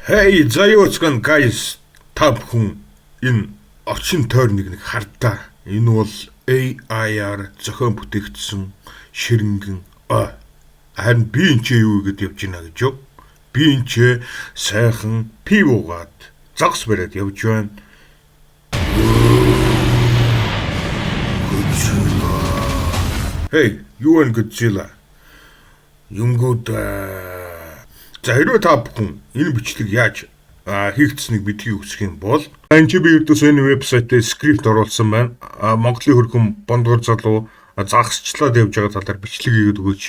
Hey, заяоцгон guys та бүхэн энэ орчин тойрныг нэг хардаа. Энэ бол AI-аар зохион бүтээгдсэн ширэнгэн харин би энэ ч юу гэдээ явж байна гэж юу? Би энэ ч сайхан пив уугаад загс бариад явж байна. Hey, юу вэ Godzilla? Юмгууд за хэрвээ та бүхэн энэ бичлэг яаж хийгдсэнийг мэдхийг хүсэх юм бол энэ би ердөөс энэ вебсайтаа скрипт оруулсан байна. Монголын хөргөн бондгор залуу загсчлаад явж байгаа талаар бичлэг хийгээд өгөөч.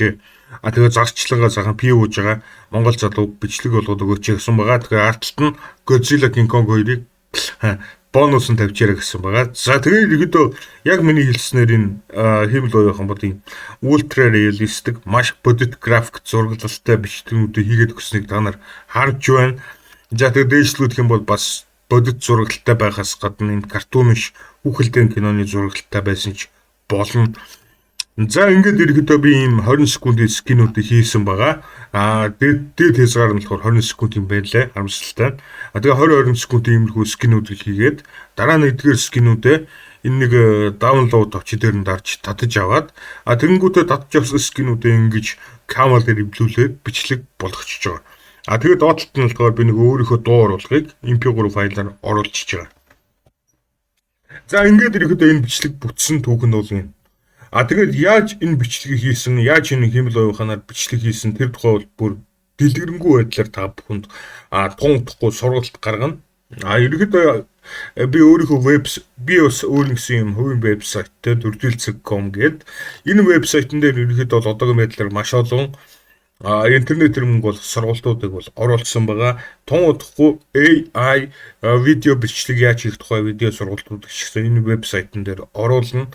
Тэгээ загсчлагаа сайхан пив ууж байгаа монгол залуу бичлэг болгоод өгөөч гэсэн байгаа. Тэгээ артталт нь Godzilla King Kong 2-ыг бонус нь тавьчаарай гэсэн байгаа. За тэгээд ихэдөө яг миний хэлснээр энэ хиймэл оюухан бодын ультра реалистик маш бодит график зураглалтай бичлэгүүдийг хийгээд өгсөнийг та нар харж байна. За тэгээд дээшлүүлэх юм бол бас бодит зурагтай байхаас гадна энэ картун биш хүүхэлдэйн киноны зурагтай байсан ч болно. За ингээд ирэхдээ би ийм 20 секундын скинүүдийг хийсэн байгаа. Дээд хязгаар нь болохоор 20 секунд юм байлаа. Харамсалтай. Тэгээ 20 секундын иймэрхүү скинүүдийг хийгээд дараа нь эдгээр скинүүдээ энэ нэг даунлоад авчид дээр нь дарж татаж аваад тэгэнгүүтээ татаж авсан скинүүдээ ингэж камер дээр эвлүүлээд бичлэг болгочихж байгаа. Тэгээд доотлолт нь болохоор би нэг өөрийнхөө дуу оруулгыг MP3 файлаар оруулчихж байгаа. За ингээд ирэхдээ энэ бичлэг бүтсэн түүх нь бол юм. Тэгээд яаж энэ бичлэгийг хийсэн, яаж энэ хиймэл оюуханаар бичлэг хийсэн тэр тухай бол бүр дэлгэрэнгүй байдлаар та бүхэнд тунхдахгүй сургалт гаргана. Ерөнхийдөө би өөрийнхөө би бас өөр нэгсэн юм хувийн вебсайттай durdilceg.com гэдэг энэ вебсайтн дээр ерөнхийдөө бол одоогийн байдлаар маш олон интернет мөнгө бол сургалтуудыг бол оруулсан байгаа. Тун удахгүй AI видео бичлэг яаж хийх тухай видео сургалтууд гişгсэн энэ вебсайтн дээр оруулна.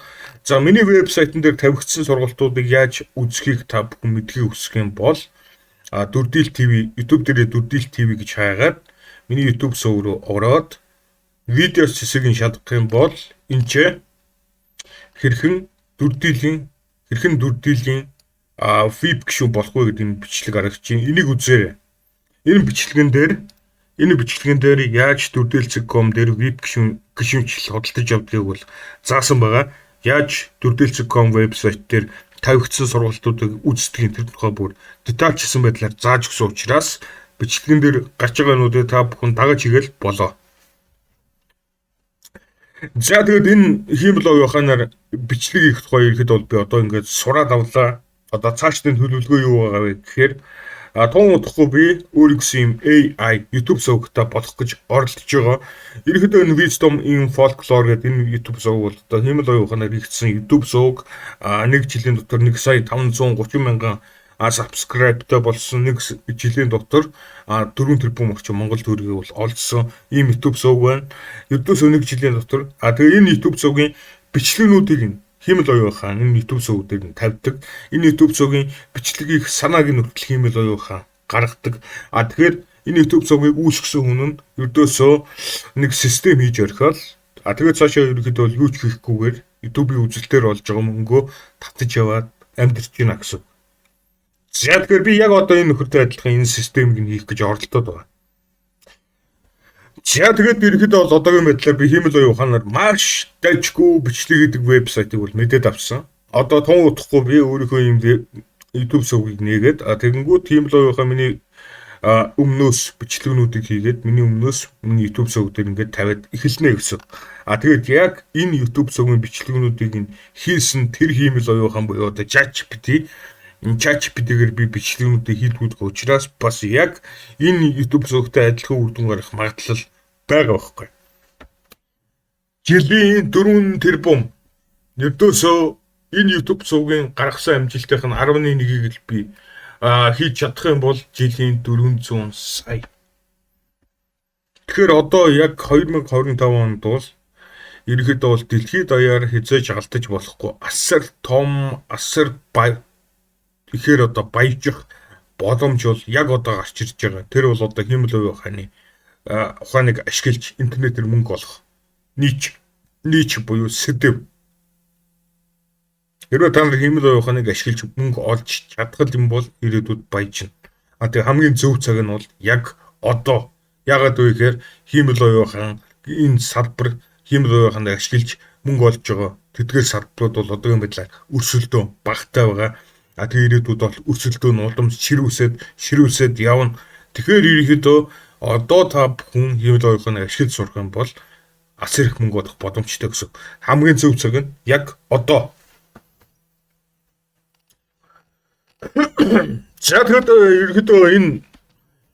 За миний вебсайтн дээр тавигдсан сургалтуудыг яаж үзхийг та бүхэн мэдхийг хүсэх юм бол Дүрдил ТV YouTube дээр Дүрдил ТV гэж хайгаад миний YouTube сувг руу ороод видео хэсгийг шалгах юм бол энэ ч хэрхэн Дүрдилийн VIP гişүү болох вэ гэдэг энэ бичлэг харагч чинь энийг үзээрэй. Энэ бичлэгэн дээр яаж Дүрдилцэг.com дээр VIP гişүүнчил хөдөлж явдгийг бол заасан байгаа. Яаж Дүрдилцэг.com вебсайт дээр тавигдсан сургалтуудыг үздэгний тэр тухай бүр детальчсан байдлаар зааж өгсөн учраас бичлэгэн дээр гарч байгаа нүдээ та бүхэн дагаж хийгээл болоо. За тэгээд энэ хиймэл оюуханаар бичлэг хийх тухай ирэхэд бол би одоо ингээд сураад авлаа. Одоо цаашдын төлөвлөгөө юу байгаа вэ гэхээр тун удахгүй би өөрийнхөө юм AI YouTube сувгтаа болох гэж оролдож байгаа. Ерөнхийдөө энэ Wisdom in Folklore гэдэг энэ YouTube сувг бол одоо хиймэл оюуханаар хийгдсэн YouTube сувг нэг жилийн дотор 1,530,000 subscribe-тай болсон. Нэг жилийн дотор 4 тэрбум орчим монгол төгрөгийг бол олдсон ийм YouTube сувг байна. Ердөөсөө нэг жилийн дотор тэгээ энэ YouTube сувгийн бичлэгнүүдийг хиймэл оюухан энэ YouTube сувг дээр нь тавьдаг. Энэ YouTube сувгийн бичлэгийг санааг нь хүртэл хиймэл оюухан гаргадаг. Тэгэхээр энэ YouTube сувгийг үүсгэсэн хүн нь ердөөсөө нэг систем хийж орхиол. Тэгээд цаашаа ерөөхдөө юу ч хийхгүйгээр YouTube-ийн үзэлтээр олж байгаа мөнгөө татаж яваад амьдэрч байна гэсэн. За тэгэхээр би яг одоо энэ нөхөртэй адилхан энэ системийг нь хийх гэж оролдоод байгаа. За тэгээд ерөнхийдөө бол одоогийн байдлаар би хиймэл оюуханаар маш дайчгүй бичлэг хийдэг вебсайтыг бол мэдээд авсан. Одоо тун удахгүй би өөрийнхөө юм YouTube сувгийг нээгээд тэгэнгүүт хиймэл оюухан миний өмнөөс бичлэгнүүдийг хийгээд миний YouTube сувг дээр ингээд тавиад эхэлнэ гэсэн. Тэгээд яг энэ YouTube сувгийн бичлэгнүүдийг хийсэн тэр хиймэл оюухан буюу одоо ChatGPT-гээр би бичлэгнүүдийг хийдгүүд учраас бас яг энэ YouTube сувгтай адилхан үр дүн гарах магадлал байгаа байхгүй. Жилийн 4 тэрбум ердөөсөө энэ YouTube сувгийн гаргасан амжилтынх нь 11-ийг л би хийж чадах юм бол жилийн 400 сая. Тэгэхээр одоо яг 2025 онд бол ерөнхийдөө бол дэлхийд даяар хязгаарч алдаж болохгүй асар том тэгэхээр одоо баяжих боломж бол яг одоо гарч ирж байгаа. Тэр бол одоо хиймэл оюуханы ухааныг ашиглаж интернетээр мөнгө олох нийч буюу сэдэв. Хэрвээ та нар хиймэл оюуханыг ашиглаж мөнгө олж чадах юм бол ирээдүйд баяжна. Тэгээ хамгийн зөв цаг нь бол яг одоо Яагаад вэ гэхээр хиймэл оюухан энэ салбар хиймэл оюуханд ашиглаж мөнгө олж байгаа тэдгээр салбарууд бол одоогийн байдлаар өрсөлдөө багтаа байгаа. Тэгээ ирээдүйд бол өрсөлдөө нь улам ширүүсэд явна. Тэгэхээр ерөнхийдөө одоо та бүхэн хиймэл оюуханд ашиглаж сурах юм бол ас ирэх мөнгө олох боломжтой гэсэн. Хамгийн зөв цаг нь яг одоо. За тэгэхэд ерөнхийдөө энэ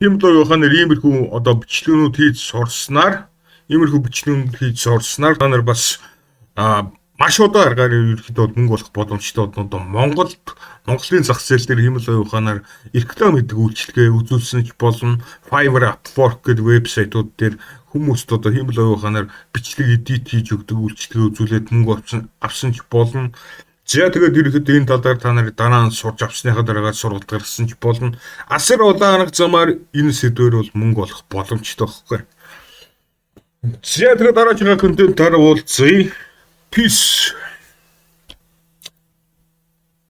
хиймэл оюуханд иймэрхүү одоо бичлэгнүүд хийж сурснаар та нар бас маш удаан аргаар ерөнхийдөө мөнгө олох боломжтой одоо Монголын зах зээл дээр хиймэл оюуханаар реклам гэдэг үйлчилгээ үзүүлсэн ч болно. Fiverr, Upwork гэдэг вебсайтууд дээр хүмүүст одоо хиймэл оюуханаар бичлэг эдит хийж өгдөг үйлчилгээ үзүүлээд мөнгө авсан ч болно. За тэгээд ерөнхийдөө энэ тал дээр та нар дараа нь сурч авсныхаа дараагаар сургалт гаргасан ч болно. Асар удаан арга замаар энэ сэдвээр бол мөнгө олох боломжтой байхгүй. За тэгээд дараагийн контентаар уулзъя. Peace.